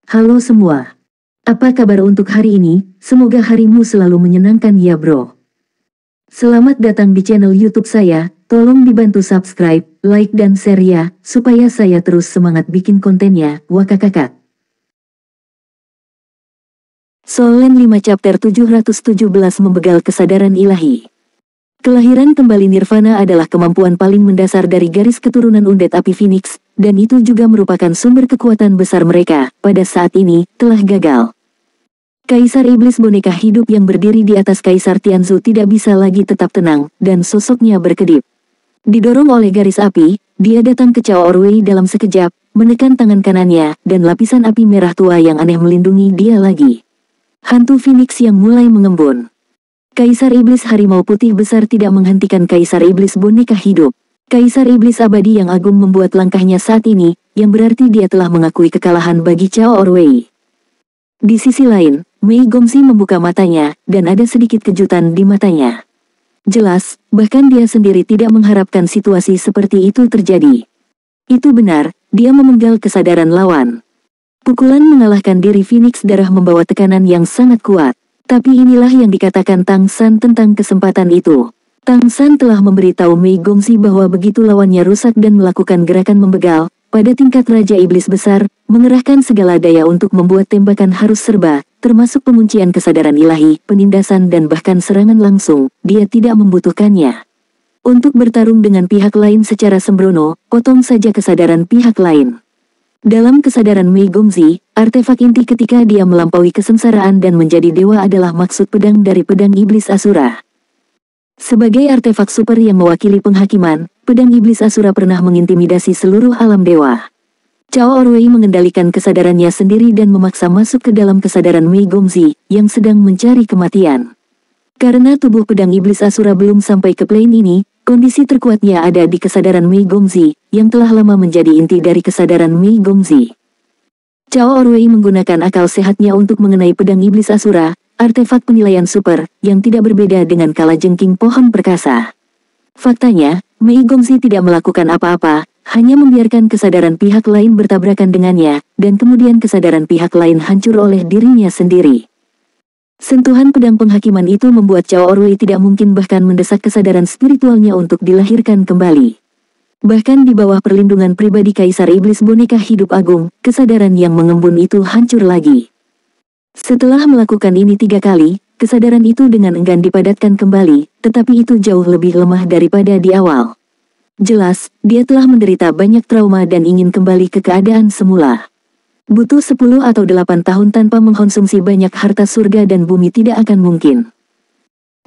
Halo semua. Apa kabar untuk hari ini? Semoga harimu selalu menyenangkan ya bro. Selamat datang di channel YouTube saya. Tolong dibantu subscribe, like dan share ya, supaya saya terus semangat bikin kontennya. Wakakakak. Solen 5 chapter 717 membegal kesadaran ilahi. Kelahiran kembali Nirvana adalah kemampuan paling mendasar dari garis keturunan undead api Phoenix, dan itu juga merupakan sumber kekuatan besar mereka, pada saat ini, telah gagal. Kaisar Iblis boneka hidup yang berdiri di atas Kaisar Tianzu tidak bisa lagi tetap tenang, dan sosoknya berkedip. Didorong oleh garis api, dia datang ke Chao Orwei dalam sekejap, menekan tangan kanannya, dan lapisan api merah tua yang aneh melindungi dia lagi. Hantu Phoenix yang mulai mengembun. Kaisar Iblis Harimau Putih Besar tidak menghentikan Kaisar Iblis boneka hidup. Kaisar Iblis Abadi yang agung membuat langkahnya saat ini, yang berarti dia telah mengakui kekalahan bagi Chao Orwei. Di sisi lain, Mei Gongxi membuka matanya, dan ada sedikit kejutan di matanya. Jelas, bahkan dia sendiri tidak mengharapkan situasi seperti itu terjadi. Itu benar, dia memenggal kesadaran lawan. Pukulan mengalahkan diri Phoenix darah membawa tekanan yang sangat kuat. Tapi inilah yang dikatakan Tang San tentang kesempatan itu. Tang San telah memberitahu Mei Gongxi bahwa begitu lawannya rusak dan melakukan gerakan membegal, pada tingkat Raja Iblis Besar, mengerahkan segala daya untuk membuat tembakan harus serba, termasuk penguncian kesadaran ilahi, penindasan dan bahkan serangan langsung, dia tidak membutuhkannya. Untuk bertarung dengan pihak lain secara sembrono, potong saja kesadaran pihak lain. Dalam kesadaran Mei Gongxi, artefak inti ketika dia melampaui kesengsaraan dan menjadi dewa adalah maksud pedang dari pedang iblis Asura. Sebagai artefak super yang mewakili penghakiman, pedang iblis Asura pernah mengintimidasi seluruh alam dewa. Chao Orwei mengendalikan kesadarannya sendiri dan memaksa masuk ke dalam kesadaran Mei Gongxi, yang sedang mencari kematian. Karena tubuh pedang iblis Asura belum sampai ke plane ini, kondisi terkuatnya ada di kesadaran Mei Gongxi, yang telah lama menjadi inti dari kesadaran Mei Gongxi. Chao Orwei menggunakan akal sehatnya untuk mengenai pedang iblis Asura, artefak penilaian super, yang tidak berbeda dengan kalajengking pohon perkasa. Faktanya, Mei Gongxi tidak melakukan apa-apa, hanya membiarkan kesadaran pihak lain bertabrakan dengannya, dan kemudian kesadaran pihak lain hancur oleh dirinya sendiri. Sentuhan pedang penghakiman itu membuat Chao Orwei tidak mungkin bahkan mendesak kesadaran spiritualnya untuk dilahirkan kembali. Bahkan di bawah perlindungan pribadi Kaisar Iblis boneka hidup agung, kesadaran yang mengembun itu hancur lagi. Setelah melakukan ini 3 kali, kesadaran itu dengan enggan dipadatkan kembali, tetapi itu jauh lebih lemah daripada di awal. Jelas, dia telah menderita banyak trauma dan ingin kembali ke keadaan semula. Butuh 10 atau 8 tahun tanpa mengkonsumsi banyak harta surga dan bumi tidak akan mungkin.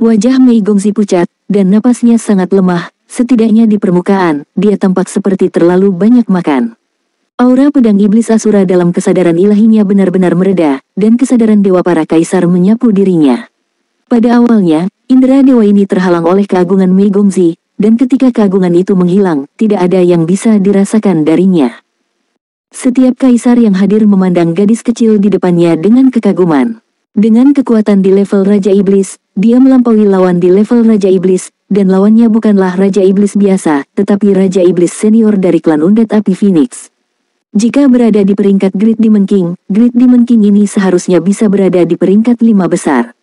Wajah Mei Gongxi pucat, dan napasnya sangat lemah, setidaknya di permukaan, dia tampak seperti terlalu banyak makan. Aura pedang iblis Asura dalam kesadaran ilahinya benar-benar mereda, dan kesadaran dewa para kaisar menyapu dirinya. Pada awalnya, indera dewa ini terhalang oleh keagungan Mei Gongxi, dan ketika keagungan itu menghilang, tidak ada yang bisa dirasakan darinya. Setiap kaisar yang hadir memandang gadis kecil di depannya dengan kekaguman. Dengan kekuatan di level Raja Iblis, dia melampaui lawan di level Raja Iblis, dan lawannya bukanlah Raja Iblis biasa, tetapi Raja Iblis senior dari klan undead api Phoenix. Jika berada di peringkat Great Demon King ini seharusnya bisa berada di peringkat 5 besar.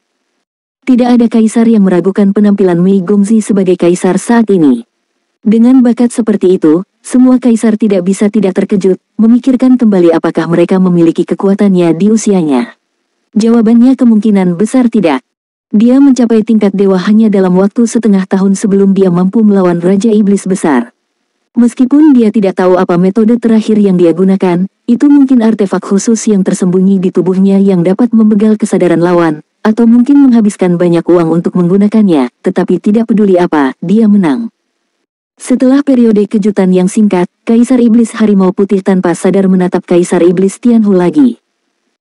Tidak ada kaisar yang meragukan penampilan Mei Gongxi sebagai kaisar saat ini. Dengan bakat seperti itu, semua kaisar tidak bisa tidak terkejut, memikirkan kembali apakah mereka memiliki kekuatannya di usianya. Jawabannya kemungkinan besar tidak. Dia mencapai tingkat dewa hanya dalam waktu setengah tahun sebelum dia mampu melawan Raja Iblis Besar. Meskipun dia tidak tahu apa metode terakhir yang dia gunakan, itu mungkin artefak khusus yang tersembunyi di tubuhnya yang dapat membegal kesadaran lawan, atau mungkin menghabiskan banyak uang untuk menggunakannya, tetapi tidak peduli apa, dia menang. Setelah periode kejutan yang singkat, Kaisar Iblis Harimau Putih tanpa sadar menatap Kaisar Iblis Tianhu lagi.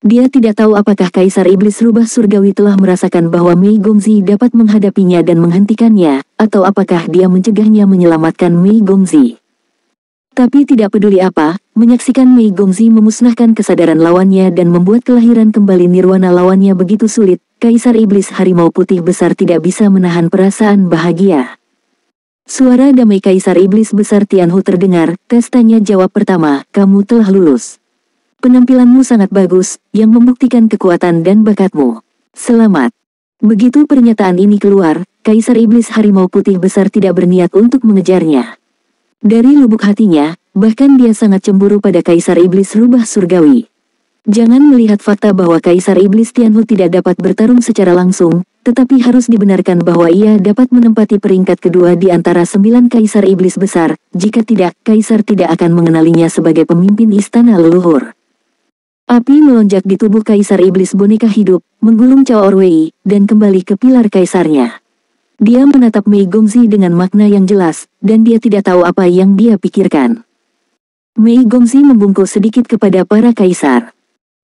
Dia tidak tahu apakah Kaisar Iblis Rubah Surgawi telah merasakan bahwa Mei Gongxi dapat menghadapinya dan menghentikannya, atau apakah dia mencegahnya menyelamatkan Mei Gongxi. Tapi tidak peduli apa, menyaksikan Mei Gongxi memusnahkan kesadaran lawannya dan membuat kelahiran kembali nirwana lawannya begitu sulit, Kaisar Iblis Harimau Putih Besar tidak bisa menahan perasaan bahagia. Suara damai Kaisar Iblis Besar Tianhu terdengar, tes tanya jawab pertama, kamu telah lulus. Penampilanmu sangat bagus, yang membuktikan kekuatan dan bakatmu. Selamat. Begitu pernyataan ini keluar, Kaisar Iblis Harimau Putih Besar tidak berniat untuk mengejarnya. Dari lubuk hatinya, bahkan dia sangat cemburu pada Kaisar Iblis Rubah Surgawi. Jangan melihat fakta bahwa Kaisar Iblis Tianhu tidak dapat bertarung secara langsung, tetapi harus dibenarkan bahwa ia dapat menempati peringkat kedua di antara 9 Kaisar Iblis Besar. Jika tidak, Kaisar tidak akan mengenalinya sebagai pemimpin istana leluhur. Api melonjak di tubuh Kaisar Iblis boneka hidup, menggulung Cao Orwei, dan kembali ke pilar kaisarnya. Dia menatap Mei Gongzi dengan makna yang jelas, dan dia tidak tahu apa yang dia pikirkan. Mei Gongzi membungkuk sedikit kepada para kaisar.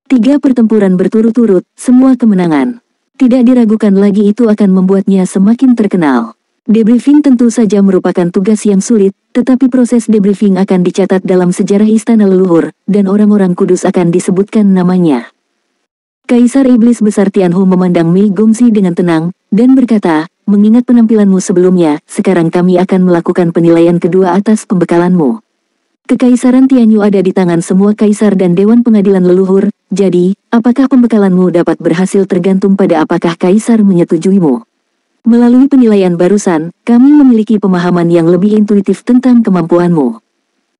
3 pertempuran berturut-turut, semua kemenangan. Tidak diragukan lagi itu akan membuatnya semakin terkenal. Debriefing tentu saja merupakan tugas yang sulit, tetapi proses debriefing akan dicatat dalam sejarah istana leluhur, dan orang-orang kudus akan disebutkan namanya. Kaisar Iblis Besar Tianhu memandang Mei Gongzi dengan tenang, dan berkata, mengingat penampilanmu sebelumnya, sekarang kami akan melakukan penilaian kedua atas pembekalanmu. Kekaisaran Tianyu ada di tangan semua kaisar dan Dewan Pengadilan Leluhur, jadi, apakah pembekalanmu dapat berhasil tergantung pada apakah kaisar menyetujuimu. Melalui penilaian barusan, kami memiliki pemahaman yang lebih intuitif tentang kemampuanmu.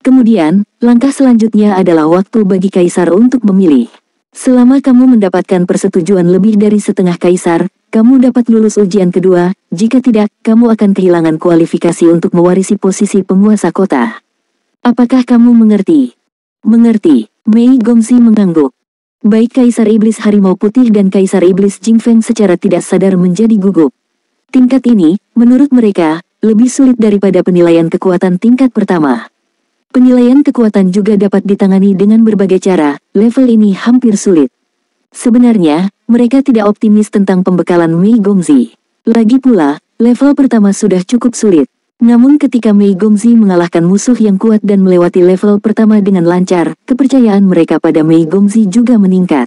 Kemudian, langkah selanjutnya adalah waktu bagi kaisar untuk memilih. Selama kamu mendapatkan persetujuan lebih dari setengah kaisar, kamu dapat lulus ujian kedua, jika tidak, kamu akan kehilangan kualifikasi untuk mewarisi posisi penguasa kota. Apakah kamu mengerti? Mengerti, Mei Gongzi mengangguk. Baik Kaisar Iblis Harimau Putih dan Kaisar Iblis Jingfeng secara tidak sadar menjadi gugup. Tingkat ini, menurut mereka, lebih sulit daripada penilaian kekuatan tingkat pertama. Penilaian kekuatan juga dapat ditangani dengan berbagai cara, level ini hampir sulit. Sebenarnya, mereka tidak optimis tentang pembekalan Mei Gongzi. Lagi pula, level pertama sudah cukup sulit. Namun ketika Mei Gongzi mengalahkan musuh yang kuat dan melewati level pertama dengan lancar, kepercayaan mereka pada Mei Gongzi juga meningkat.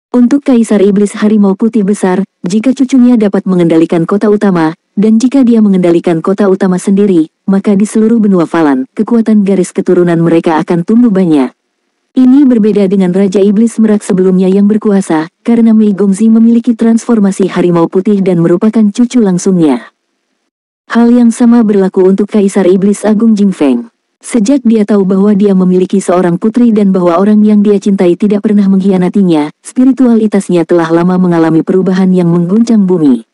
Untuk Kaisar Iblis Harimau Putih Besar, jika cucunya dapat mengendalikan kota utama, dan jika dia mengendalikan kota utama sendiri, maka di seluruh benua Falan, kekuatan garis keturunan mereka akan tumbuh banyak. Ini berbeda dengan Raja Iblis Merak sebelumnya yang berkuasa, karena Mei Gongzi memiliki transformasi harimau putih dan merupakan cucu langsungnya. Hal yang sama berlaku untuk Kaisar Iblis Agung Jingfeng. Sejak dia tahu bahwa dia memiliki seorang putri dan bahwa orang yang dia cintai tidak pernah mengkhianatinya, spiritualitasnya telah lama mengalami perubahan yang mengguncang bumi.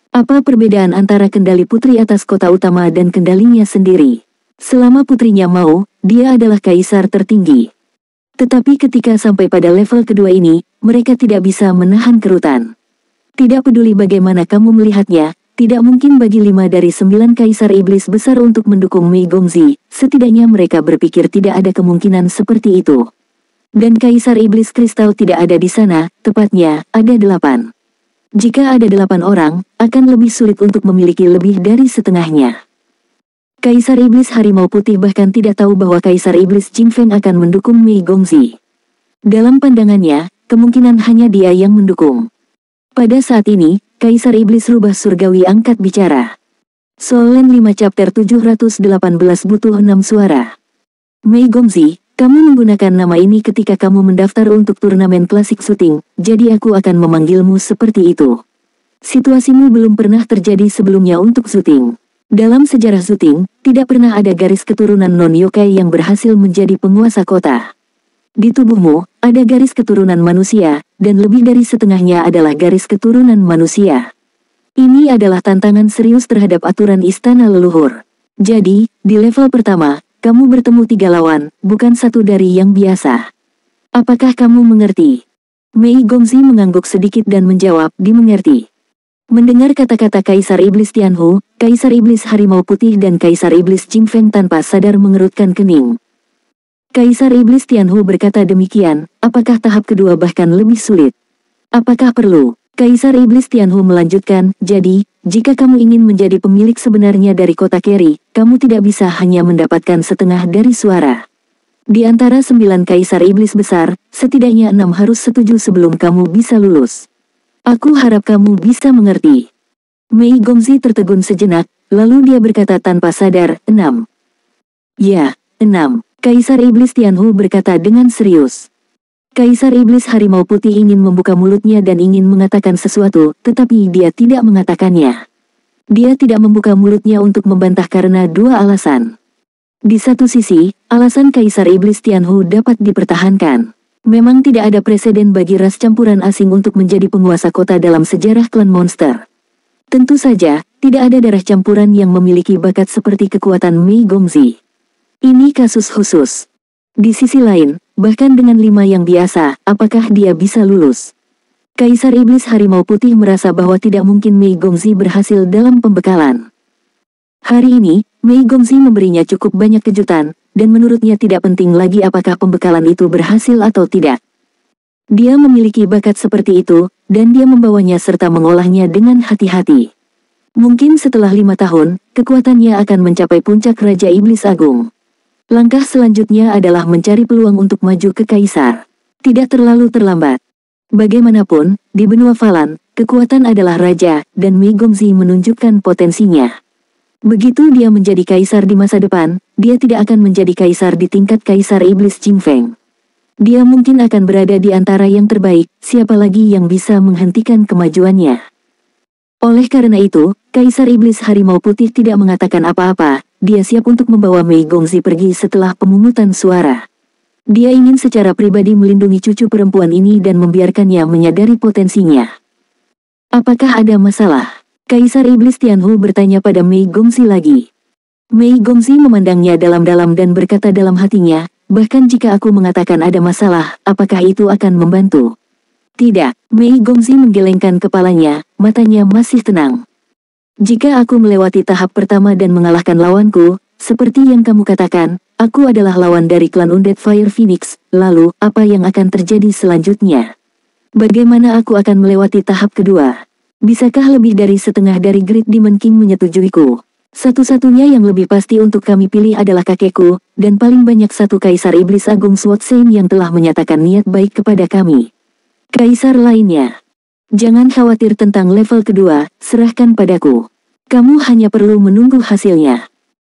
Apa perbedaan antara kendali putri atas kota utama dan kendalinya sendiri? Selama putrinya mau, dia adalah kaisar tertinggi. Tetapi ketika sampai pada level kedua ini, mereka tidak bisa menahan kerutan. Tidak peduli bagaimana kamu melihatnya, tidak mungkin bagi 5 dari 9 kaisar iblis besar untuk mendukung Mei Gongzi, setidaknya mereka berpikir tidak ada kemungkinan seperti itu. Dan kaisar iblis kristal tidak ada di sana, tepatnya, ada 8. Jika ada 8 orang, akan lebih sulit untuk memiliki lebih dari setengahnya. Kaisar Iblis Harimau Putih bahkan tidak tahu bahwa Kaisar Iblis Jingfeng akan mendukung Mei Gongzi. Dalam pandangannya, kemungkinan hanya dia yang mendukung. Pada saat ini, Kaisar Iblis Rubah Surgawi angkat bicara. Solen 5 chapter 718 butuh 6 suara. Mei Gongzi, kamu menggunakan nama ini ketika kamu mendaftar untuk turnamen klasik syuting, jadi aku akan memanggilmu seperti itu. Situasimu belum pernah terjadi sebelumnya untuk syuting. Dalam sejarah syuting, tidak pernah ada garis keturunan non-yokai yang berhasil menjadi penguasa kota. Di tubuhmu, ada garis keturunan manusia, dan lebih dari setengahnya adalah garis keturunan manusia. Ini adalah tantangan serius terhadap aturan istana leluhur. Jadi, di level pertama, kamu bertemu 3 lawan, bukan 1 dari yang biasa. Apakah kamu mengerti? Mei Gongzi mengangguk sedikit dan menjawab, dimengerti. Mendengar kata-kata Kaisar Iblis Tianhu, Kaisar Iblis Harimau Putih dan Kaisar Iblis Jingfeng tanpa sadar mengerutkan kening. Kaisar Iblis Tianhu berkata demikian, apakah tahap kedua bahkan lebih sulit? Apakah perlu? Kaisar Iblis Tianhu melanjutkan, jadi, jika kamu ingin menjadi pemilik sebenarnya dari kota Keri, kamu tidak bisa hanya mendapatkan setengah dari suara. Di antara 9 Kaisar Iblis besar, setidaknya 6 harus setuju sebelum kamu bisa lulus. Aku harap kamu bisa mengerti. Mei Gongzi tertegun sejenak, lalu dia berkata tanpa sadar, 6. Ya, 6. Kaisar Iblis Tianhu berkata dengan serius. Kaisar Iblis Harimau Putih ingin membuka mulutnya dan ingin mengatakan sesuatu, tetapi dia tidak mengatakannya. Dia tidak membuka mulutnya untuk membantah karena dua alasan. Di satu sisi, alasan Kaisar Iblis Tianhu dapat dipertahankan. Memang tidak ada preseden bagi ras campuran asing untuk menjadi penguasa kota dalam sejarah klan monster. Tentu saja, tidak ada darah campuran yang memiliki bakat seperti kekuatan Mei Gongzi. Ini kasus khusus. Di sisi lain, bahkan dengan 5 yang biasa, apakah dia bisa lulus? Kaisar Iblis Harimau Putih merasa bahwa tidak mungkin Mei Gongzi berhasil dalam pembekalan. Hari ini, Mei Gongzi memberinya cukup banyak kejutan, dan menurutnya tidak penting lagi apakah pembekalan itu berhasil atau tidak. Dia memiliki bakat seperti itu, dan dia membawanya serta mengolahnya dengan hati-hati. Mungkin setelah 5 tahun, kekuatannya akan mencapai puncak Raja Iblis Agung. Langkah selanjutnya adalah mencari peluang untuk maju ke Kaisar. Tidak terlalu terlambat. Bagaimanapun, di benua Falan, kekuatan adalah raja, dan Mei Gongzi menunjukkan potensinya. Begitu dia menjadi kaisar di masa depan, dia tidak akan menjadi kaisar di tingkat Kaisar Iblis Jingfeng. Dia mungkin akan berada di antara yang terbaik, siapa lagi yang bisa menghentikan kemajuannya. Oleh karena itu, Kaisar Iblis Harimau Putih tidak mengatakan apa-apa, dia siap untuk membawa Mei Gongzi pergi setelah pemungutan suara. Dia ingin secara pribadi melindungi cucu perempuan ini dan membiarkannya menyadari potensinya. Apakah ada masalah? Kaisar Iblis Tianhu bertanya pada Mei Gongzi lagi. Mei Gongzi memandangnya dalam-dalam dan berkata dalam hatinya, bahkan jika aku mengatakan ada masalah, apakah itu akan membantu? Tidak, Mei Gongzi menggelengkan kepalanya, matanya masih tenang. Jika aku melewati tahap pertama dan mengalahkan lawanku, seperti yang kamu katakan, aku adalah lawan dari klan Undead Fire Phoenix, lalu, apa yang akan terjadi selanjutnya? Bagaimana aku akan melewati tahap kedua? Bisakah lebih dari setengah dari Great Demon King menyetujuiku? Satu-satunya yang lebih pasti untuk kami pilih adalah kakekku, dan paling banyak satu Kaisar Iblis Agung Swatseng yang telah menyatakan niat baik kepada kami. Kaisar lainnya. Jangan khawatir tentang level kedua, serahkan padaku. Kamu hanya perlu menunggu hasilnya.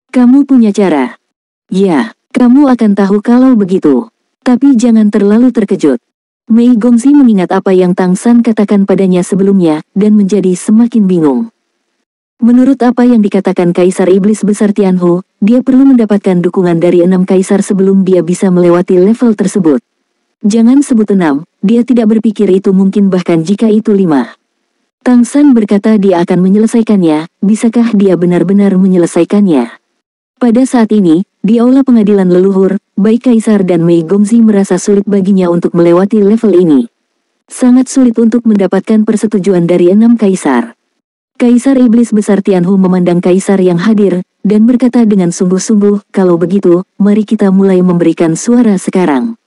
Kamu punya cara. Ya, kamu akan tahu kalau begitu. Tapi jangan terlalu terkejut. Mei Gongzi mengingat apa yang Tang San katakan padanya sebelumnya, dan menjadi semakin bingung. Menurut apa yang dikatakan Kaisar Iblis Besar Tianhu, dia perlu mendapatkan dukungan dari 6 kaisar sebelum dia bisa melewati level tersebut. Jangan sebut 6, dia tidak berpikir itu mungkin bahkan jika itu 5. Tang San berkata dia akan menyelesaikannya, bisakah dia benar-benar menyelesaikannya? Pada saat ini, di aula pengadilan leluhur, baik Kaisar dan Mei Gongzi merasa sulit baginya untuk melewati level ini. Sangat sulit untuk mendapatkan persetujuan dari 6 kaisar. Kaisar Iblis Besar Tianhu memandang kaisar yang hadir, dan berkata dengan sungguh-sungguh, kalau begitu, mari kita mulai memberikan suara sekarang.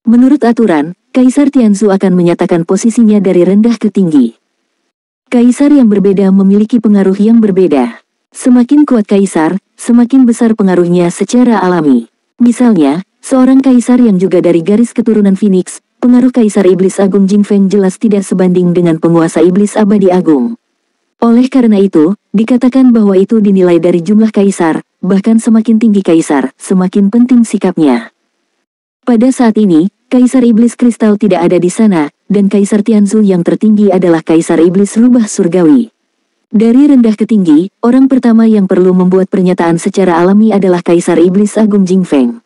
Menurut aturan, Kaisar Tianzu akan menyatakan posisinya dari rendah ke tinggi. Kaisar yang berbeda memiliki pengaruh yang berbeda. Semakin kuat kaisar, semakin besar pengaruhnya secara alami. Misalnya, seorang kaisar yang juga dari garis keturunan Phoenix, pengaruh Kaisar Iblis Agung Jingfeng jelas tidak sebanding dengan penguasa Iblis Abadi Agung. Oleh karena itu, dikatakan bahwa itu dinilai dari jumlah kaisar, bahkan semakin tinggi kaisar, semakin penting sikapnya. Pada saat ini, Kaisar Iblis Kristal tidak ada di sana, dan Kaisar Tianzu yang tertinggi adalah Kaisar Iblis Rubah Surgawi. Dari rendah ke tinggi, orang pertama yang perlu membuat pernyataan secara alami adalah Kaisar Iblis Agung Jingfeng.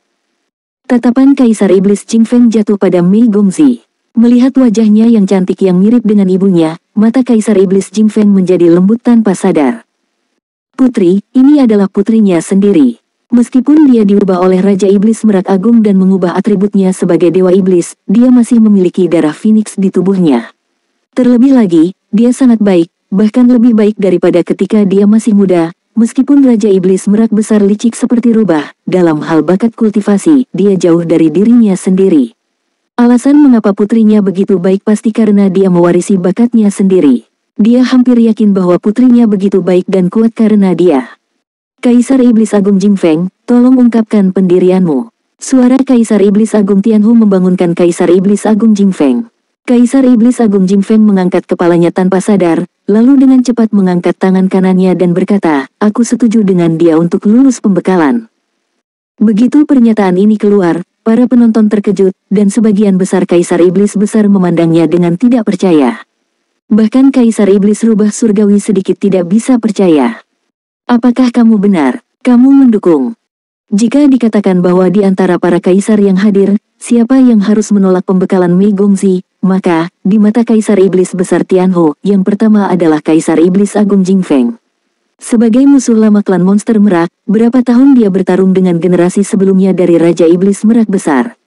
Tatapan Kaisar Iblis Jingfeng jatuh pada Mei Gongzi. Melihat wajahnya yang cantik yang mirip dengan ibunya, mata Kaisar Iblis Jingfeng menjadi lembut tanpa sadar. Putri, ini adalah putrinya sendiri. Meskipun dia diubah oleh Raja Iblis Merak Agung dan mengubah atributnya sebagai Dewa Iblis, dia masih memiliki darah Phoenix di tubuhnya. Terlebih lagi, dia sangat baik, bahkan lebih baik daripada ketika dia masih muda, meskipun Raja Iblis Merak besar licik seperti rubah, dalam hal bakat kultivasi, dia jauh dari dirinya sendiri. Alasan mengapa putrinya begitu baik pasti karena dia mewarisi bakatnya sendiri. Dia hampir yakin bahwa putrinya begitu baik dan kuat karena dia. Kaisar Iblis Agung Jingfeng, tolong ungkapkan pendirianmu. Suara Kaisar Iblis Agung Tianhu membangunkan Kaisar Iblis Agung Jingfeng. Kaisar Iblis Agung Jingfeng mengangkat kepalanya tanpa sadar, lalu dengan cepat mengangkat tangan kanannya dan berkata, aku setuju dengan dia untuk lulus pembekalan. Begitu pernyataan ini keluar, para penonton terkejut, dan sebagian besar Kaisar Iblis besar memandangnya dengan tidak percaya. Bahkan Kaisar Iblis rubah surgawi sedikit tidak bisa percaya. Apakah kamu benar? Kamu mendukung? Jika dikatakan bahwa di antara para kaisar yang hadir, siapa yang harus menolak pembekalan Mei Gongzi, maka, di mata Kaisar Iblis besar Tianhu, yang pertama adalah Kaisar Iblis Agung Jing Feng. Sebagai musuh lama klan monster merak, berapa tahun dia bertarung dengan generasi sebelumnya dari Raja Iblis Merak Besar.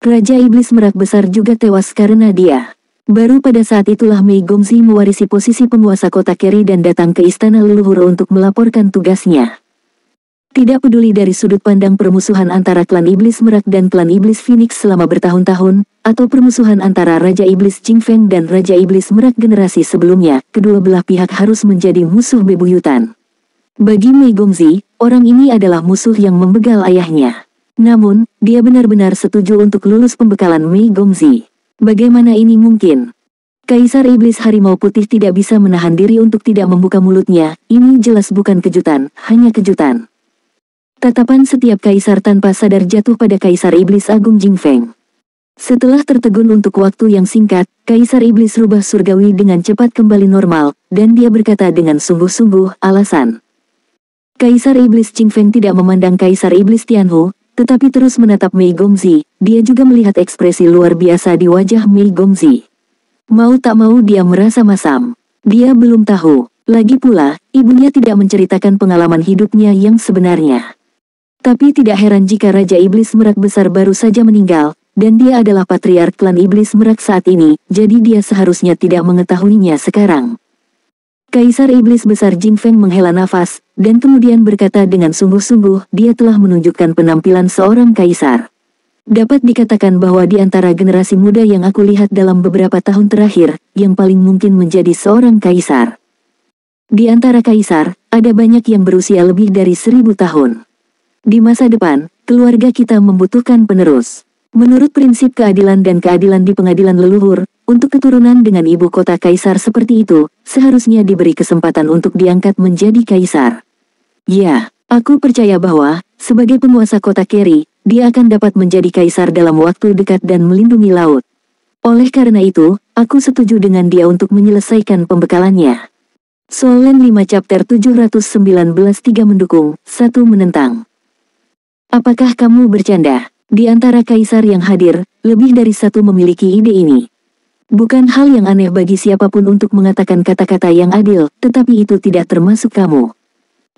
Raja Iblis Merak Besar juga tewas karena dia. Baru pada saat itulah Mei Gongzi mewarisi posisi penguasa kota Keri dan datang ke istana leluhur untuk melaporkan tugasnya. Tidak peduli dari sudut pandang permusuhan antara klan Iblis Merak dan klan Iblis Phoenix selama bertahun-tahun, atau permusuhan antara Raja Iblis Jing Feng dan Raja Iblis Merak generasi sebelumnya, kedua belah pihak harus menjadi musuh bebuyutan. Bagi Mei Gongzi, orang ini adalah musuh yang membegal ayahnya. Namun, dia benar-benar setuju untuk lulus pembekalan Mei Gongzi. Bagaimana ini mungkin? Kaisar Iblis Harimau Putih tidak bisa menahan diri untuk tidak membuka mulutnya, ini jelas bukan kejutan, hanya kejutan. Tatapan setiap kaisar tanpa sadar jatuh pada Kaisar Iblis Agung Jing Feng. Setelah tertegun untuk waktu yang singkat, Kaisar Iblis rubah surgawi dengan cepat kembali normal, dan dia berkata dengan sungguh-sungguh, alasan. Kaisar Iblis Jing Feng tidak memandang Kaisar Iblis Tianhu, tetapi terus menatap Mei Gongzi. Dia juga melihat ekspresi luar biasa di wajah Mei Gongzi. Mau tak mau dia merasa masam. Dia belum tahu. Lagi pula, ibunya tidak menceritakan pengalaman hidupnya yang sebenarnya. Tapi tidak heran jika Raja Iblis Merak Besar baru saja meninggal, dan dia adalah patriark klan Iblis Merak saat ini, jadi dia seharusnya tidak mengetahuinya sekarang. Kaisar Iblis Besar Jing Feng menghela nafas, dan kemudian berkata dengan sungguh-sungguh, dia telah menunjukkan penampilan seorang kaisar. Dapat dikatakan bahwa di antara generasi muda yang aku lihat dalam beberapa tahun terakhir, yang paling mungkin menjadi seorang kaisar. Di antara kaisar, ada banyak yang berusia lebih dari 1000 tahun. Di masa depan, keluarga kita membutuhkan penerus. Menurut prinsip keadilan dan keadilan di pengadilan leluhur, untuk keturunan dengan ibu kota kaisar seperti itu, seharusnya diberi kesempatan untuk diangkat menjadi kaisar. Ya, aku percaya bahwa, sebagai penguasa kota Keri, dia akan dapat menjadi kaisar dalam waktu dekat dan melindungi laut. Oleh karena itu, aku setuju dengan dia untuk menyelesaikan pembekalannya. Solen 5 chapter 719 3 mendukung, 1 menentang. Apakah kamu bercanda? Di antara kaisar yang hadir, lebih dari satu memiliki ide ini. Bukan hal yang aneh bagi siapapun untuk mengatakan kata-kata yang adil, tetapi itu tidak termasuk kamu.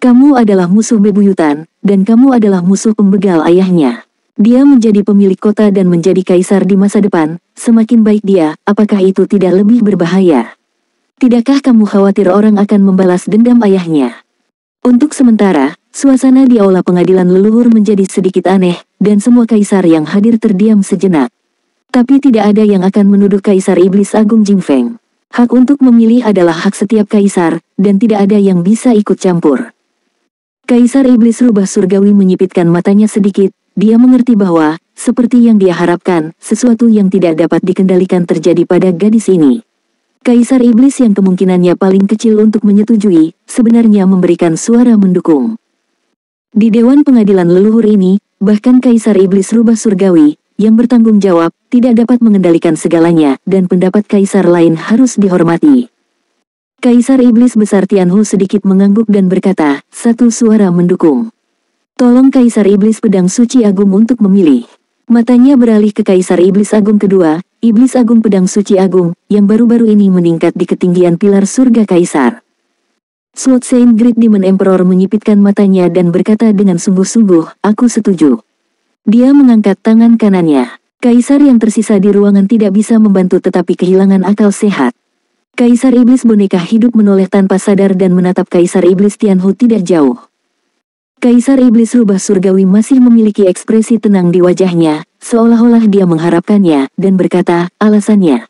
Kamu adalah musuh bebuyutan, dan kamu adalah musuh pembegal ayahnya. Dia menjadi pemilik kota dan menjadi kaisar di masa depan, semakin baik dia, apakah itu tidak lebih berbahaya? Tidakkah kamu khawatir orang akan membalas dendam ayahnya? Untuk sementara, suasana di aula pengadilan leluhur menjadi sedikit aneh, dan semua kaisar yang hadir terdiam sejenak. Tapi tidak ada yang akan menuduh Kaisar Iblis Agung Jing Feng. Hak untuk memilih adalah hak setiap kaisar, dan tidak ada yang bisa ikut campur. Kaisar Iblis rubah surgawi menyipitkan matanya sedikit, dia mengerti bahwa, seperti yang dia harapkan, sesuatu yang tidak dapat dikendalikan terjadi pada gadis ini. Kaisar Iblis yang kemungkinannya paling kecil untuk menyetujui, sebenarnya memberikan suara mendukung. Di Dewan Pengadilan Leluhur ini, bahkan Kaisar Iblis rubah surgawi, yang bertanggung jawab, tidak dapat mengendalikan segalanya, dan pendapat kaisar lain harus dihormati. Kaisar Iblis Besar Tianhu sedikit mengangguk dan berkata, satu suara mendukung. Tolong Kaisar Iblis Pedang Suci Agung untuk memilih. Matanya beralih ke Kaisar Iblis Agung kedua, Iblis Agung Pedang Suci Agung, yang baru-baru ini meningkat di ketinggian pilar surga Kaisar. Sword Saint Great Demon Emperor menyipitkan matanya dan berkata dengan sungguh-sungguh, aku setuju. Dia mengangkat tangan kanannya. Kaisar yang tersisa di ruangan tidak bisa membantu tetapi kehilangan akal sehat. Kaisar Iblis Boneka hidup menoleh tanpa sadar dan menatap Kaisar Iblis Tianhu tidak jauh. Kaisar Iblis Rubah Surgawi masih memiliki ekspresi tenang di wajahnya, seolah-olah dia mengharapkannya, dan berkata, alasannya.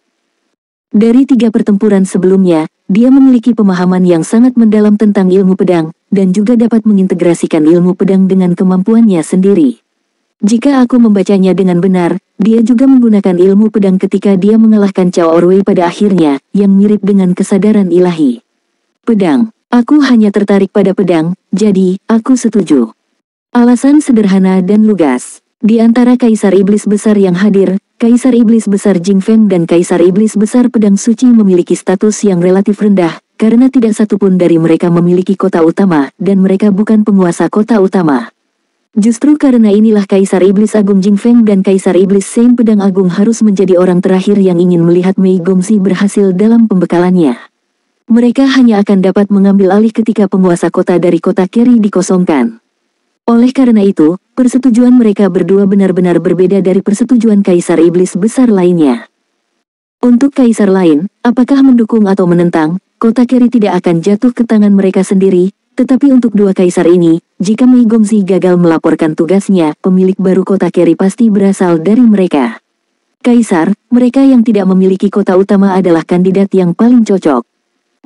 Dari 3 pertempuran sebelumnya, dia memiliki pemahaman yang sangat mendalam tentang ilmu pedang, dan juga dapat mengintegrasikan ilmu pedang dengan kemampuannya sendiri. Jika aku membacanya dengan benar, dia juga menggunakan ilmu pedang ketika dia mengalahkan Cao Orwei pada akhirnya, yang mirip dengan kesadaran ilahi. Pedang. Aku hanya tertarik pada pedang, jadi, aku setuju. Alasan sederhana dan lugas. Di antara Kaisar Iblis Besar yang hadir, Kaisar Iblis Besar Jing Feng dan Kaisar Iblis Besar Pedang Suci memiliki status yang relatif rendah, karena tidak satupun dari mereka memiliki kota utama, dan mereka bukan penguasa kota utama. Justru karena inilah Kaisar Iblis Agung Jing Feng dan Kaisar Iblis Sein Pedang Agung harus menjadi orang terakhir yang ingin melihat Mei Gongxi berhasil dalam pembekalannya. Mereka hanya akan dapat mengambil alih ketika penguasa kota dari kota Keri dikosongkan. Oleh karena itu, persetujuan mereka berdua benar-benar berbeda dari persetujuan Kaisar Iblis Besar lainnya. Untuk Kaisar lain, apakah mendukung atau menentang, kota Keri tidak akan jatuh ke tangan mereka sendiri, tetapi untuk dua Kaisar ini, jika Mei Gongxi gagal melaporkan tugasnya, pemilik baru kota Keri pasti berasal dari mereka. Kaisar, mereka yang tidak memiliki kota utama adalah kandidat yang paling cocok.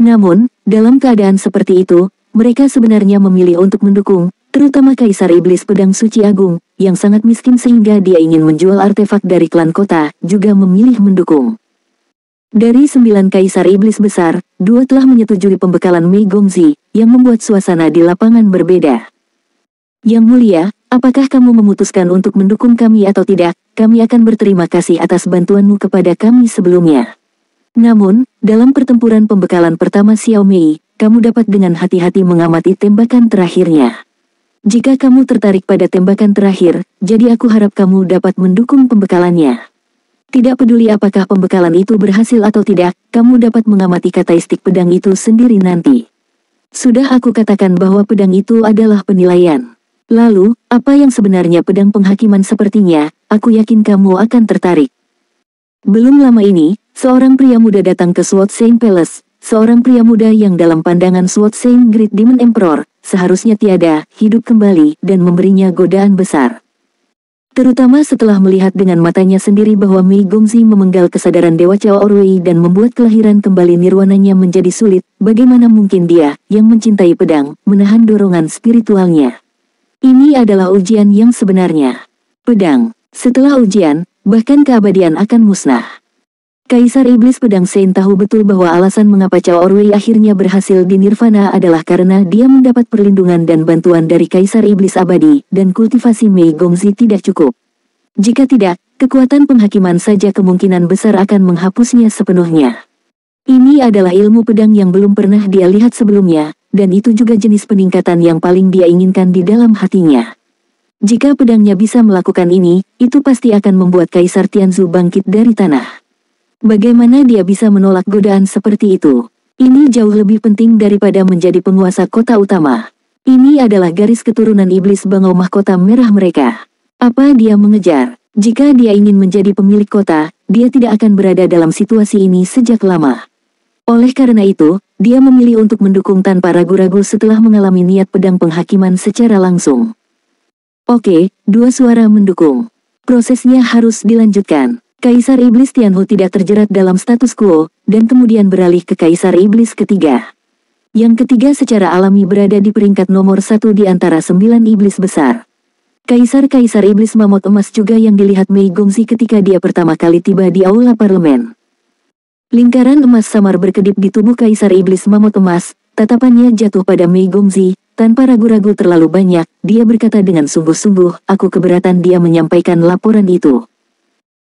Namun, dalam keadaan seperti itu, mereka sebenarnya memilih untuk mendukung, terutama Kaisar Iblis Pedang Suci Agung, yang sangat miskin sehingga dia ingin menjual artefak dari klan kota, juga memilih mendukung. Dari 9 Kaisar Iblis Besar, 2 telah menyetujui pembekalan Mei Gongxi, yang membuat suasana di lapangan berbeda. Yang Mulia, apakah kamu memutuskan untuk mendukung kami atau tidak? Kami akan berterima kasih atas bantuanmu kepada kami sebelumnya. Namun, dalam pertempuran pembekalan pertama Xiao Mei, kamu dapat dengan hati-hati mengamati tembakan terakhirnya. Jika kamu tertarik pada tembakan terakhir, jadi aku harap kamu dapat mendukung pembekalannya. Tidak peduli apakah pembekalan itu berhasil atau tidak, kamu dapat mengamati karakteristik pedang itu sendiri nanti. Sudah aku katakan bahwa pedang itu adalah penilaian. Lalu, apa yang sebenarnya pedang penghakiman sepertinya, aku yakin kamu akan tertarik. Belum lama ini, seorang pria muda datang ke Sword Saint Palace, seorang pria muda yang dalam pandangan Sword Saint Great Demon Emperor, seharusnya tiada, hidup kembali, dan memberinya godaan besar. Terutama setelah melihat dengan matanya sendiri bahwa Mei Gongxi memenggal kesadaran Dewa Chao Orwei dan membuat kelahiran kembali nirwananya menjadi sulit, bagaimana mungkin dia, yang mencintai pedang, menahan dorongan spiritualnya. Ini adalah ujian yang sebenarnya. Pedang, setelah ujian, bahkan keabadian akan musnah. Kaisar Iblis Pedang Sein tahu betul bahwa alasan mengapa Chao Orwei akhirnya berhasil di Nirvana adalah karena dia mendapat perlindungan dan bantuan dari Kaisar Iblis Abadi, dan kultivasi Mei Gongxi tidak cukup. Jika tidak, kekuatan penghakiman saja kemungkinan besar akan menghapusnya sepenuhnya. Ini adalah ilmu pedang yang belum pernah dia lihat sebelumnya, dan itu juga jenis peningkatan yang paling dia inginkan di dalam hatinya. Jika pedangnya bisa melakukan ini, itu pasti akan membuat Kaisar Tianzu bangkit dari tanah. Bagaimana dia bisa menolak godaan seperti itu? Ini jauh lebih penting daripada menjadi penguasa kota utama. Ini adalah garis keturunan iblis bangau mahkota merah mereka. Apa dia mengejar? Jika dia ingin menjadi pemilik kota, dia tidak akan berada dalam situasi ini sejak lama. Oleh karena itu, dia memilih untuk mendukung tanpa ragu-ragu setelah mengalami niat pedang penghakiman secara langsung. Oke, 2 suara mendukung. Prosesnya harus dilanjutkan. Kaisar Iblis Tianhu tidak terjerat dalam status quo, dan kemudian beralih ke Kaisar Iblis ketiga. Yang ketiga secara alami berada di peringkat nomor 1 di antara 9 iblis besar. Kaisar-Kaisar Iblis Mamut Emas juga yang dilihat Mei Gongxi ketika dia pertama kali tiba di aula parlemen. Lingkaran emas samar berkedip di tubuh Kaisar Iblis Mamut Emas, tatapannya jatuh pada Mei Gongxi, tanpa ragu-ragu terlalu banyak, dia berkata dengan sungguh-sungguh, aku keberatan dia menyampaikan laporan itu.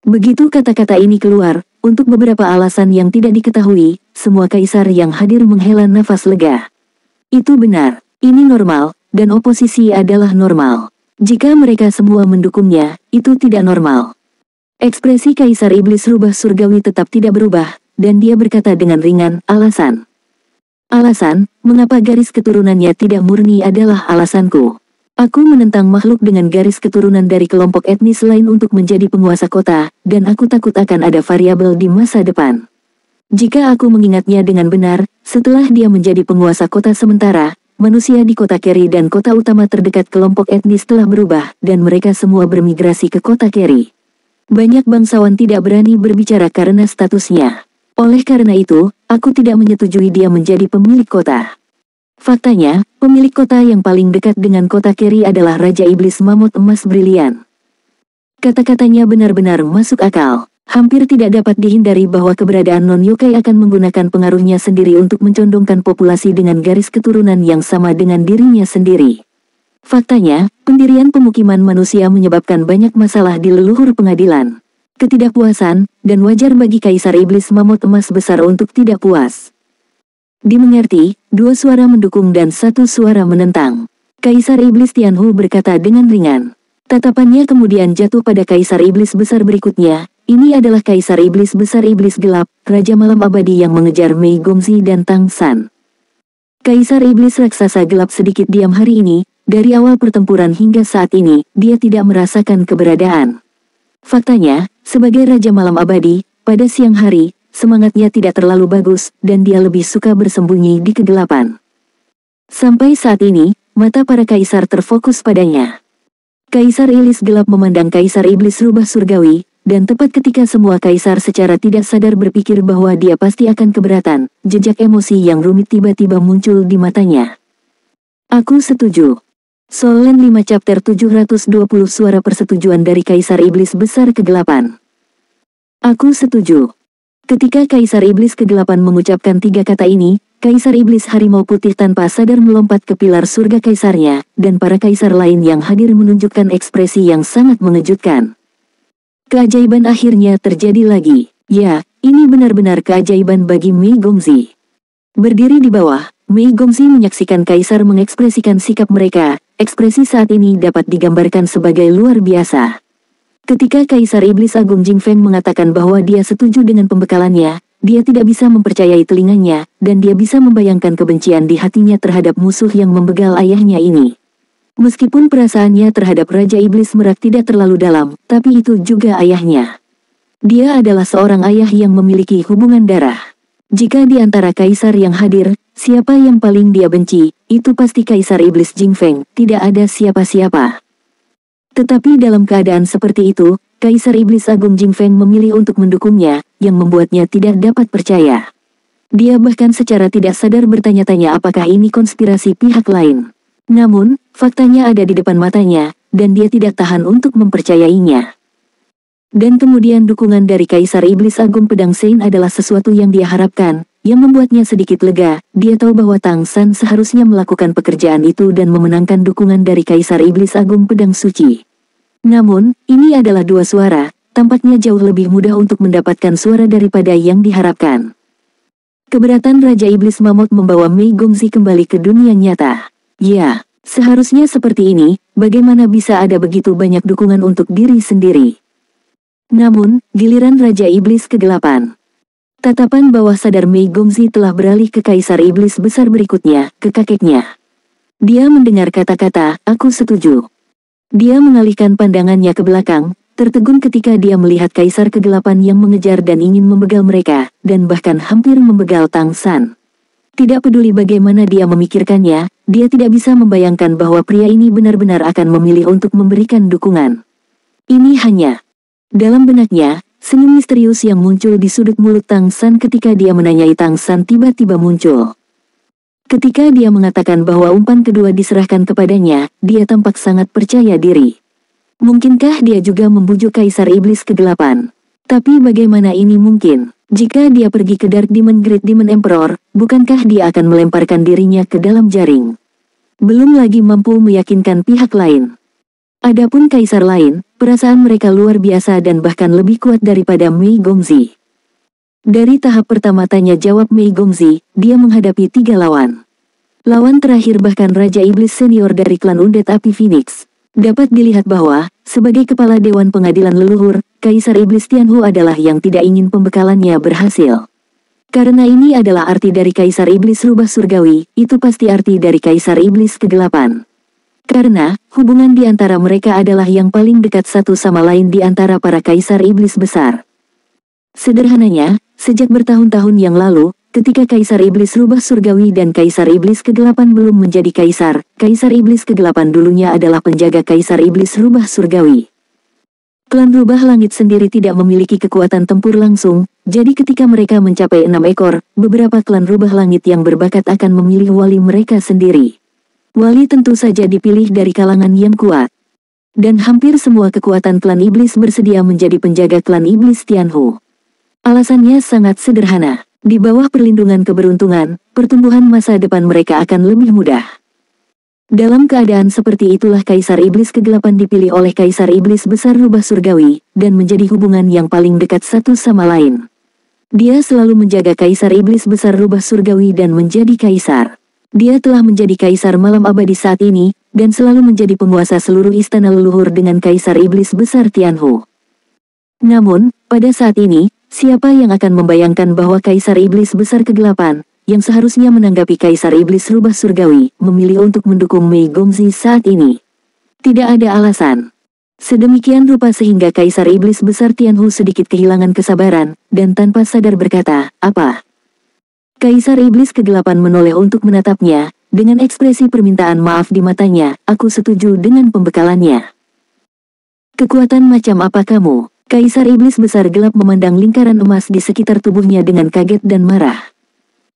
Begitu kata-kata ini keluar, untuk beberapa alasan yang tidak diketahui, semua kaisar yang hadir menghela nafas lega. Itu benar, ini normal, dan oposisi adalah normal. Jika mereka semua mendukungnya, itu tidak normal. Ekspresi Kaisar Iblis Rubah Surgawi tetap tidak berubah, dan dia berkata dengan ringan, alasan. Alasan, mengapa garis keturunannya tidak murni adalah alasanku. Aku menentang makhluk dengan garis keturunan dari kelompok etnis lain untuk menjadi penguasa kota, dan aku takut akan ada variabel di masa depan. Jika aku mengingatnya dengan benar, setelah dia menjadi penguasa kota sementara, manusia di kota Keri dan kota utama terdekat kelompok etnis telah berubah, dan mereka semua bermigrasi ke kota Keri. Banyak bangsawan tidak berani berbicara karena statusnya. Oleh karena itu, aku tidak menyetujui dia menjadi pemilik kota. Faktanya, pemilik kota yang paling dekat dengan kota Keri adalah Raja Iblis Mamut Emas Brilian. Kata-katanya benar-benar masuk akal. Hampir tidak dapat dihindari bahwa keberadaan non-yokai akan menggunakan pengaruhnya sendiri untuk mencondongkan populasi dengan garis keturunan yang sama dengan dirinya sendiri. Faktanya, pendirian pemukiman manusia menyebabkan banyak masalah di leluhur pengadilan. Ketidakpuasan, dan wajar bagi Kaisar Iblis Mamut Emas besar untuk tidak puas. Dimengerti, 2 suara mendukung dan 1 suara menentang. Kaisar Iblis Tianhu berkata dengan ringan. Tatapannya kemudian jatuh pada Kaisar Iblis Besar berikutnya. Ini adalah Kaisar Iblis Besar Iblis Gelap, Raja Malam Abadi yang mengejar Mei Gongzi dan Tang San. Kaisar Iblis Raksasa Gelap sedikit diam hari ini. Dari awal pertempuran hingga saat ini, dia tidak merasakan keberadaan. Faktanya, sebagai Raja Malam Abadi, pada siang hari, semangatnya tidak terlalu bagus, dan dia lebih suka bersembunyi di kegelapan. Sampai saat ini, mata para kaisar terfokus padanya. Kaisar Iblis Gelap memandang Kaisar Iblis Rubah Surgawi, dan tepat ketika semua kaisar secara tidak sadar berpikir bahwa dia pasti akan keberatan, jejak emosi yang rumit tiba-tiba muncul di matanya. Aku setuju. Solen 5 chapter 720 suara persetujuan dari Kaisar Iblis Besar Kegelapan. Aku setuju. Ketika Kaisar Iblis Kegelapan mengucapkan 3 kata ini, Kaisar Iblis Harimau Putih tanpa sadar melompat ke pilar surga kaisarnya, dan para kaisar lain yang hadir menunjukkan ekspresi yang sangat mengejutkan. Keajaiban akhirnya terjadi lagi. Ya, ini benar-benar keajaiban bagi Mei Gongzi. Berdiri di bawah, Mei Gongzi menyaksikan kaisar mengekspresikan sikap mereka. Ekspresi saat ini dapat digambarkan sebagai luar biasa. Ketika Kaisar Iblis Agung Jingfeng mengatakan bahwa dia setuju dengan pembekalannya, dia tidak bisa mempercayai telinganya, dan dia bisa membayangkan kebencian di hatinya terhadap musuh yang membegal ayahnya ini. Meskipun perasaannya terhadap Raja Iblis Merak tidak terlalu dalam, tapi itu juga ayahnya. Dia adalah seorang ayah yang memiliki hubungan darah. Jika di antara kaisar yang hadir, siapa yang paling dia benci, itu pasti Kaisar Iblis Jingfeng, tidak ada siapa-siapa. Tetapi dalam keadaan seperti itu, Kaisar Iblis Agung Jingfeng memilih untuk mendukungnya, yang membuatnya tidak dapat percaya. Dia bahkan secara tidak sadar bertanya-tanya apakah ini konspirasi pihak lain. Namun, faktanya ada di depan matanya, dan dia tidak tahan untuk mempercayainya. Dan kemudian dukungan dari Kaisar Iblis Agung Pedang Sein adalah sesuatu yang dia harapkan, yang membuatnya sedikit lega. Dia tahu bahwa Tang San seharusnya melakukan pekerjaan itu dan memenangkan dukungan dari Kaisar Iblis Agung Pedang Suci. Namun, ini adalah 2 suara, tampaknya jauh lebih mudah untuk mendapatkan suara daripada yang diharapkan. Keberatan Raja Iblis Mamut membawa Mei Gongzi kembali ke dunia nyata. Ya, seharusnya seperti ini, bagaimana bisa ada begitu banyak dukungan untuk diri sendiri? Namun, giliran Raja Iblis Kegelapan. Tatapan bawah sadar Mei Gongzi telah beralih ke Kaisar Iblis Besar berikutnya, ke kakeknya. Dia mendengar kata-kata, aku setuju. Dia mengalihkan pandangannya ke belakang, tertegun ketika dia melihat Kaisar Kegelapan yang mengejar dan ingin membegal mereka, dan bahkan hampir membegal Tang San. Tidak peduli bagaimana dia memikirkannya, dia tidak bisa membayangkan bahwa pria ini benar-benar akan memilih untuk memberikan dukungan. Ini hanya... Dalam benaknya, senyum misterius yang muncul di sudut mulut Tang San ketika dia menanyai Tang San tiba-tiba muncul. Ketika dia mengatakan bahwa umpan kedua diserahkan kepadanya, dia tampak sangat percaya diri. Mungkinkah dia juga membujuk Kaisar Iblis Kegelapan? Tapi bagaimana ini mungkin? Jika dia pergi ke Dark Demon Great Demon Emperor, bukankah dia akan melemparkan dirinya ke dalam jaring? Belum lagi mampu meyakinkan pihak lain. Adapun kaisar lain, perasaan mereka luar biasa dan bahkan lebih kuat daripada Mei Gongzi. Dari tahap pertama tanya jawab Mei Gongzi, dia menghadapi 3 lawan. Lawan terakhir bahkan Raja Iblis Senior dari klan Undead Api Phoenix. Dapat dilihat bahwa, sebagai kepala Dewan Pengadilan Leluhur, Kaisar Iblis Tianhu adalah yang tidak ingin pembekalannya berhasil. Karena ini adalah arti dari Kaisar Iblis Rubah Surgawi, itu pasti arti dari Kaisar Iblis Kegelapan. Karena, hubungan di antara mereka adalah yang paling dekat satu sama lain di antara para Kaisar Iblis Besar. Sederhananya, sejak bertahun-tahun yang lalu, ketika Kaisar Iblis Rubah Surgawi dan Kaisar Iblis Kegelapan belum menjadi Kaisar, Kaisar Iblis Kegelapan dulunya adalah penjaga Kaisar Iblis Rubah Surgawi. Klan Rubah Langit sendiri tidak memiliki kekuatan tempur langsung, jadi ketika mereka mencapai 6 ekor, beberapa klan Rubah Langit yang berbakat akan memilih wali mereka sendiri. Wali tentu saja dipilih dari kalangan yang kuat. Dan hampir semua kekuatan klan iblis bersedia menjadi penjaga klan iblis Tianhu. Alasannya sangat sederhana. Di bawah perlindungan keberuntungan, pertumbuhan masa depan mereka akan lebih mudah. Dalam keadaan seperti itulah Kaisar Iblis Kegelapan dipilih oleh Kaisar Iblis Besar Rubah Surgawi, dan menjadi hubungan yang paling dekat satu sama lain. Dia selalu menjaga Kaisar Iblis Besar Rubah Surgawi dan menjadi Kaisar. Dia telah menjadi Kaisar Malam Abadi saat ini, dan selalu menjadi penguasa seluruh istana leluhur dengan Kaisar Iblis Besar Tianhu. Namun, pada saat ini, siapa yang akan membayangkan bahwa Kaisar Iblis Besar Kegelapan, yang seharusnya menanggapi Kaisar Iblis Rubah Surgawi, memilih untuk mendukung Mei Gongzi saat ini? Tidak ada alasan. Sedemikian rupa sehingga Kaisar Iblis Besar Tianhu sedikit kehilangan kesabaran, dan tanpa sadar berkata, "Apa?" Kaisar Iblis Kegelapan menoleh untuk menatapnya, dengan ekspresi permintaan maaf di matanya. "Aku setuju dengan pembekalannya." "Kekuatan macam apa kamu?" Kaisar Iblis Besar Gelap memandang lingkaran emas di sekitar tubuhnya dengan kaget dan marah.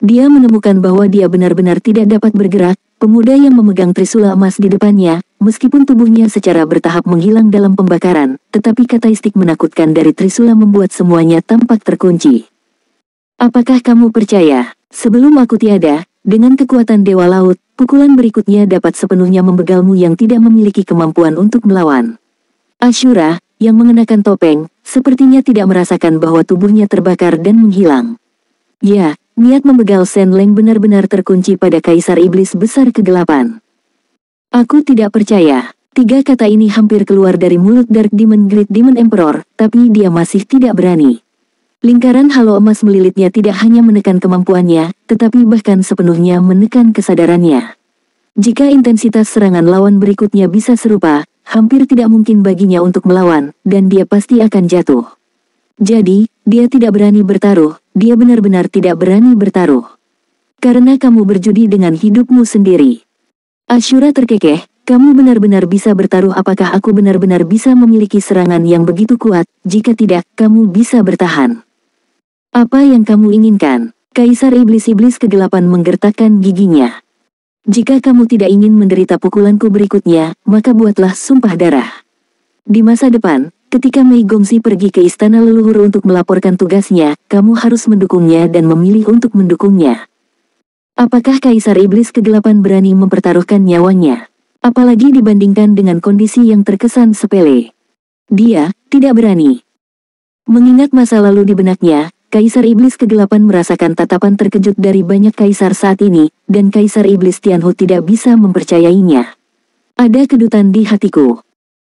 Dia menemukan bahwa dia benar-benar tidak dapat bergerak. Pemuda yang memegang trisula emas di depannya, meskipun tubuhnya secara bertahap menghilang dalam pembakaran, tetapi karakteristik menakutkan dari trisula membuat semuanya tampak terkunci. "Apakah kamu percaya, sebelum aku tiada, dengan kekuatan Dewa Laut, pukulan berikutnya dapat sepenuhnya membegalmu yang tidak memiliki kemampuan untuk melawan?" Ashura, yang mengenakan topeng, sepertinya tidak merasakan bahwa tubuhnya terbakar dan menghilang. Ya, niat membegal Shen Leng benar-benar terkunci pada Kaisar Iblis Besar Kegelapan. "Aku tidak percaya." Tiga kata ini hampir keluar dari mulut Dark Demon Great Demon Emperor, tapi dia masih tidak berani. Lingkaran halo emas melilitnya tidak hanya menekan kemampuannya, tetapi bahkan sepenuhnya menekan kesadarannya. Jika intensitas serangan lawan berikutnya bisa serupa, hampir tidak mungkin baginya untuk melawan, dan dia pasti akan jatuh. Jadi, dia tidak berani bertaruh, dia benar-benar tidak berani bertaruh. "Karena kamu berjudi dengan hidupmu sendiri." Ashura terkekeh, "Kamu benar-benar bisa bertaruh? Apakah aku benar-benar bisa memiliki serangan yang begitu kuat? Jika tidak, kamu bisa bertahan. Apa yang kamu inginkan?" Kaisar Iblis-Iblis Kegelapan menggertakkan giginya. "Jika kamu tidak ingin menderita pukulanku berikutnya, maka buatlah sumpah darah." Di masa depan, ketika Mei Gongzi pergi ke istana leluhur untuk melaporkan tugasnya, kamu harus mendukungnya dan memilih untuk mendukungnya. Apakah Kaisar Iblis Kegelapan berani mempertaruhkan nyawanya? Apalagi dibandingkan dengan kondisi yang terkesan sepele. Dia tidak berani. Mengingat masa lalu di benaknya, Kaisar Iblis Kegelapan merasakan tatapan terkejut dari banyak kaisar saat ini, dan Kaisar Iblis Tianhu tidak bisa mempercayainya. "Ada kedutan di hatiku."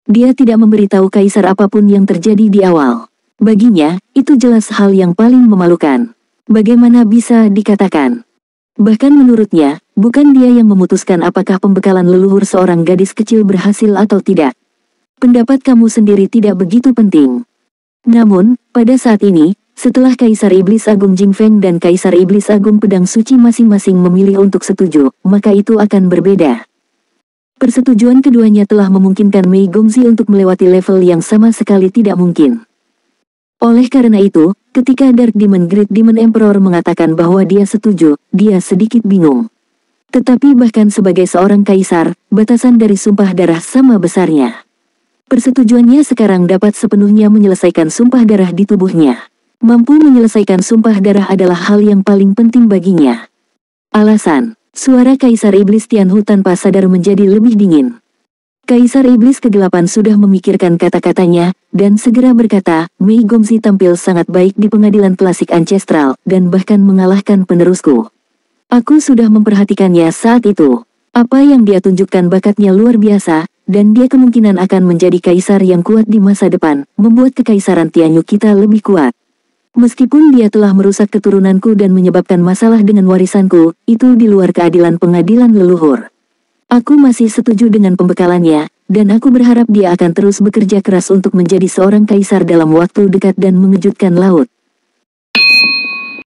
Dia tidak memberitahu kaisar apapun yang terjadi di awal. Baginya, itu jelas hal yang paling memalukan. Bagaimana bisa dikatakan? Bahkan menurutnya, bukan dia yang memutuskan apakah pembekalan leluhur seorang gadis kecil berhasil atau tidak. Pendapat kamu sendiri tidak begitu penting. Namun, pada saat ini, setelah Kaisar Iblis Agung Jingfeng dan Kaisar Iblis Agung Pedang Suci masing-masing memilih untuk setuju, maka itu akan berbeda. Persetujuan keduanya telah memungkinkan Mei Gongzi untuk melewati level yang sama sekali tidak mungkin. Oleh karena itu, ketika Dark Demon Great Demon Emperor mengatakan bahwa dia setuju, dia sedikit bingung. Tetapi bahkan sebagai seorang kaisar, batasan dari sumpah darah sama besarnya. Persetujuannya sekarang dapat sepenuhnya menyelesaikan sumpah darah di tubuhnya. Mampu menyelesaikan sumpah darah adalah hal yang paling penting baginya. Alasan. Suara Kaisar Iblis Tianhu tanpa sadar menjadi lebih dingin. Kaisar Iblis Kegelapan sudah memikirkan kata-katanya, dan segera berkata, "Mei Gongzi tampil sangat baik di pengadilan klasik ancestral, dan bahkan mengalahkan penerusku. Aku sudah memperhatikannya saat itu. Apa yang dia tunjukkan bakatnya luar biasa, dan dia kemungkinan akan menjadi kaisar yang kuat di masa depan, membuat kekaisaran Tianyu kita lebih kuat. Meskipun dia telah merusak keturunanku dan menyebabkan masalah dengan warisanku, itu di luar keadilan pengadilan leluhur. Aku masih setuju dengan pembekalannya, dan aku berharap dia akan terus bekerja keras untuk menjadi seorang kaisar dalam waktu dekat dan mengejutkan laut."